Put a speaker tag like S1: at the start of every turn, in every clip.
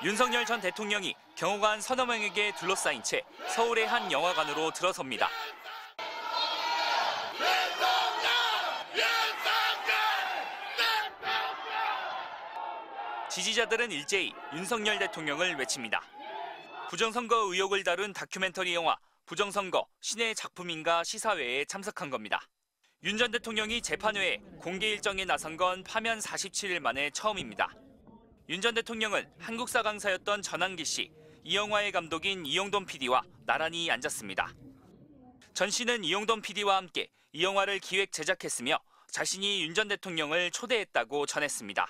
S1: 윤석열 전 대통령이 경호관 서너 명에게 둘러싸인 채 서울의 한 영화관으로 들어섭니다. 지지자들은 일제히 윤석열 대통령을 외칩니다. 부정선거 의혹을 다룬 다큐멘터리 영화 부정선거 신의 작품인가 시사회에 참석한 겁니다. 윤 전 대통령이 재판회에 공개 일정에 나선 건 파면 47일 만에 처음입니다. 윤 전 대통령은 한국사 강사였던 전한기 씨, 이 영화의 감독인 이용돈 PD와 나란히 앉았습니다. 전 씨는 이용돈 PD와 함께 이 영화를 기획 제작했으며 자신이 윤 전 대통령을 초대했다고 전했습니다.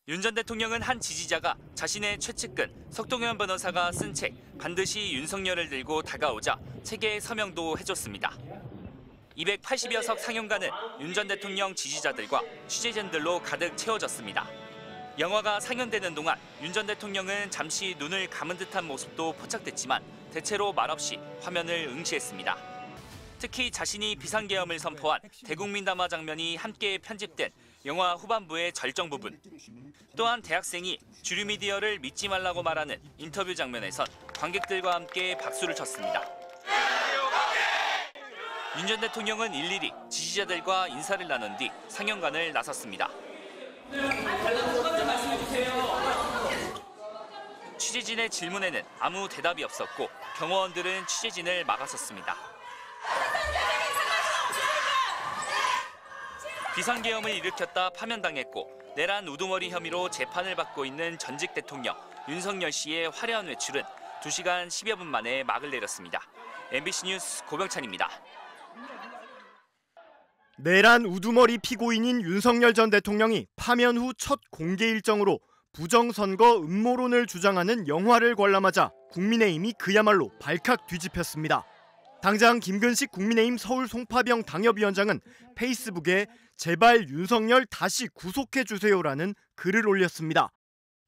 S1: 윤 전 대통령은 한 지지자가 자신의 최측근 석동현 변호사가 쓴 책 반드시 윤석열을 들고 다가오자 책에 서명도 해줬습니다. 280여 석 상영관은 윤 전 대통령 지지자들과 취재진들로 가득 채워졌습니다. 영화가 상영되는 동안 윤 전 대통령은 잠시 눈을 감은 듯한 모습도 포착됐지만 대체로 말없이 화면을 응시했습니다. 특히 자신이 비상계엄을 선포한 대국민 담화 장면이 함께 편집된 영화 후반부의 절정 부분. 또한 대학생이 주류 미디어를 믿지 말라고 말하는 인터뷰 장면에선 관객들과 함께 박수를 쳤습니다. 윤 전 대통령은 일일이 지지자들과 인사를 나눈 뒤 상영관을 나섰습니다. 취재진의 질문에는 아무 대답이 없었고 경호원들은 취재진을 막아섰습니다. 비상계엄을 일으켰다 파면당했고 내란 우두머리 혐의로 재판을 받고 있는 전직 대통령 윤석열 씨의 화려한 외출은 2시간 10여 분 만에 막을 내렸습니다. MBC 뉴스 고병찬입니다.
S2: 내란 우두머리 피고인인 윤석열 전 대통령이 파면 후 첫 공개 일정으로 부정선거 음모론을 주장하는 영화를 관람하자 국민의힘이 그야말로 발칵 뒤집혔습니다. 당장 김근식 국민의힘 서울 송파병 당협위원장은 페이스북에 제발 윤석열 다시 구속해주세요라는 글을 올렸습니다.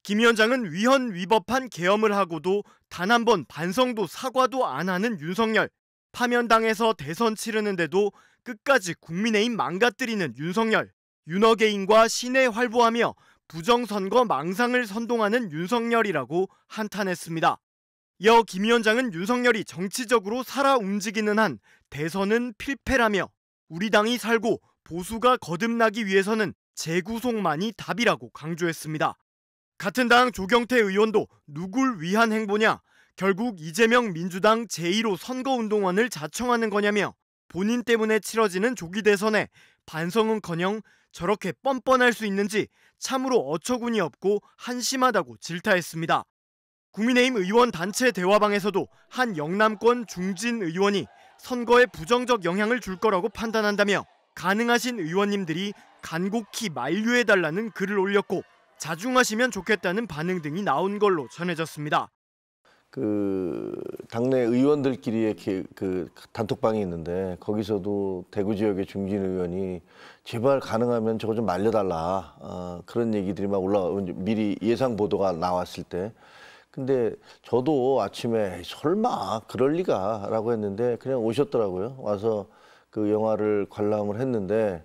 S2: 김 위원장은 위헌 위법한 계엄을 하고도 단 한 번 반성도 사과도 안 하는 윤석열. 파면당해서 대선 치르는데도 끝까지 국민의힘 망가뜨리는 윤석열. 윤어게인과 신에 활보하며 부정선거 망상을 선동하는 윤석열이라고 한탄했습니다. 이어 김 위원장은 윤석열이 정치적으로 살아 움직이는 한 대선은 필패라며 우리 당이 살고 보수가 거듭나기 위해서는 재구속만이 답이라고 강조했습니다. 같은 당 조경태 의원도 누굴 위한 행보냐, 결국 이재명 민주당 제1호 선거운동원을 자청하는 거냐며 본인 때문에 치러지는 조기 대선에 반성은커녕 저렇게 뻔뻔할 수 있는지 참으로 어처구니 없고 한심하다고 질타했습니다. 국민의힘 의원 단체 대화방에서도 한 영남권 중진 의원이 선거에 부정적 영향을 줄 거라고 판단한다며 가능하신 의원님들이 간곡히 만류해달라는 글을 올렸고 자중하시면 좋겠다는 반응 등이 나온 걸로 전해졌습니다.
S3: 당내 의원들끼리의 단톡방이 있는데 거기서도 대구 지역의 중진 의원이 제발 가능하면 저거 좀 말려달라 그런 얘기들이 막 미리 예상 보도가 나왔을 때 근데 저도 아침에 설마 그럴 리가 라고 했는데 그냥 오셨더라고요. 와서 그 영화를 관람을 했는데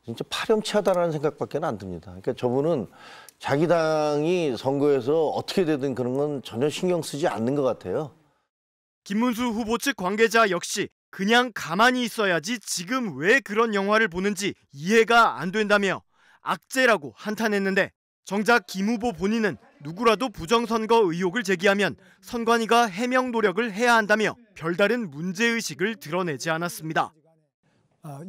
S3: 진짜 파렴치하다라는 생각밖에 안 듭니다. 그러니까 저분은 자기 당이 선거에서 어떻게 되든 그런 건 전혀 신경 쓰지 않는 것 같아요.
S2: 김문수 후보 측 관계자 역시 그냥 가만히 있어야지 지금 왜 그런 영화를 보는지 이해가 안 된다며 악재라고 한탄했는데 정작 김 후보 본인은 누구라도 부정선거 의혹을 제기하면 선관위가 해명 노력을 해야 한다며 별다른 문제의식을 드러내지 않았습니다.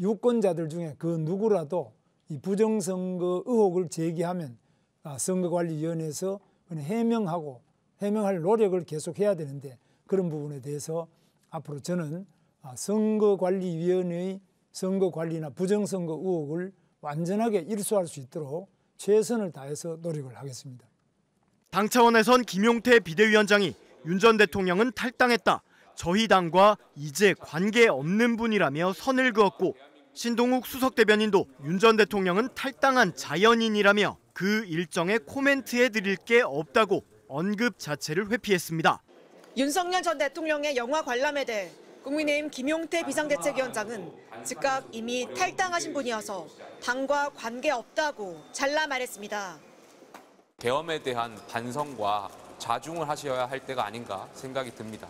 S4: 유권자들 중에 그 누구라도 이 부정선거 의혹을 제기하면 선거관리위원회에서 해명할 노력을 계속해야 되는데 그런 부분에 대해서 앞으로 저는 선거관리위원회의 선거관리나 부정선거 의혹을 완전하게 일소할 수 있도록 최선을 다해서 노력을 하겠습니다.
S2: 당 차원에선 김용태 비대위원장이 윤 전 대통령은 탈당했다. 저희 당과 이제 관계없는 분이라며 선을 그었고 신동욱 수석대변인도 윤 전 대통령은 탈당한 자연인이라며 그 일정에 코멘트해드릴 게 없다고 언급 자체를 회피했습니다.
S5: 윤석열 전 대통령의 영화 관람에 대해 국민의힘 김용태 비상대책위원장은 즉각 이미 탈당하신 분이어서 당과 관계없다고 잘라 말했습니다.
S6: 계엄에 대한 반성과 자중을 하셔야 할 때가 아닌가 생각이 듭니다.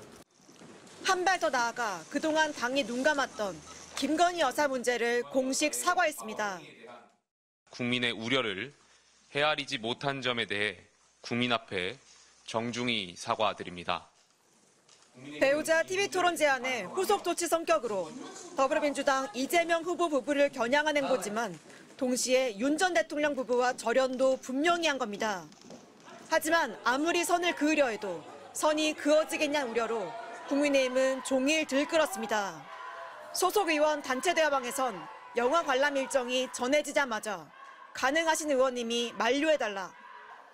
S5: 한 발 더 나아가 그동안 당이 눈감았던 김건희 여사 문제를 공식 사과했습니다.
S6: 국민의 우려를 헤아리지 못한 점에 대해 국민 앞에 정중히 사과드립니다.
S5: 배우자 TV토론 제안의 후속 조치 성격으로 더불어민주당 이재명 후보 부부를 겨냥한 행보지만 동시에 윤 전 대통령 부부와 절연도 분명히 한 겁니다. 하지만 아무리 선을 그으려 해도 선이 그어지겠냐는 우려로 국민의힘은 종일 들끓었습니다. 소속 의원 단체 대화방에선 영화 관람 일정이 전해지자마자 가능하신 의원님이 만류해달라,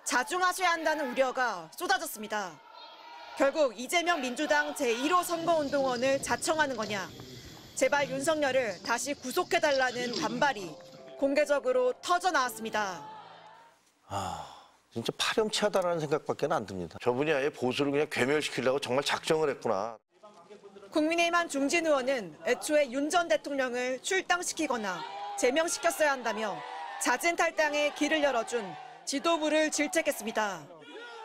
S5: 자중하셔야 한다는 우려가 쏟아졌습니다. 결국 이재명 민주당 제1호 선거운동원을 자청하는 거냐, 제발 윤석열을 다시 구속해달라는 반발이 공개적으로 터져나왔습니다.
S3: 진짜 파렴치하다라는 생각밖에 안 듭니다. 저분이 아예 보수를 그냥 괴멸시키려고 정말 작정을 했구나.
S5: 국민의힘 한 중진 의원은 애초에 윤 전 대통령을 출당시키거나 제명시켰어야 한다며 잦은 탈당에 길을 열어준 지도부를 질책했습니다.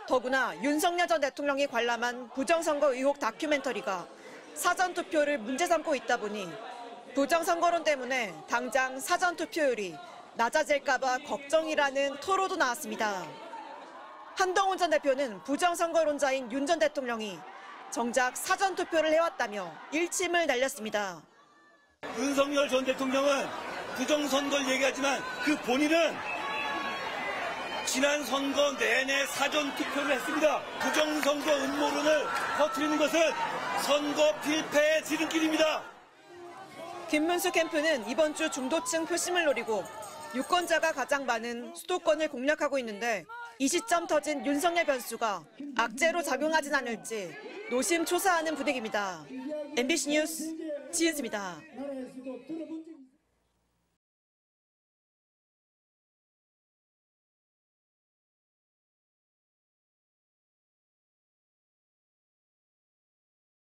S5: 더구나 윤석열 전 대통령이 관람한 부정선거 의혹 다큐멘터리가 사전투표를 문제 삼고 있다 보니 부정선거론 때문에 당장 사전투표율이 낮아질까 봐 걱정이라는 토로도 나왔습니다. 한동훈 전 대표는 부정선거론자인 윤 전 대통령이 정작 사전투표를 해왔다며 일침을 날렸습니다.
S7: 윤석열 전 대통령은 부정선거를 얘기하지만 그 본인은 지난 선거 내내 사전투표를 했습니다. 부정선거 음모론을 퍼뜨리는 것은 선거 필패의 지름길입니다.
S5: 김문수 캠프는 이번 주 중도층 표심을 노리고 유권자가 가장 많은 수도권을 공략하고 있는데 이 시점 터진 윤석열 변수가 악재로 작용하진 않을지 노심초사하는 분위기입니다. MBC 뉴스 지은수입니다.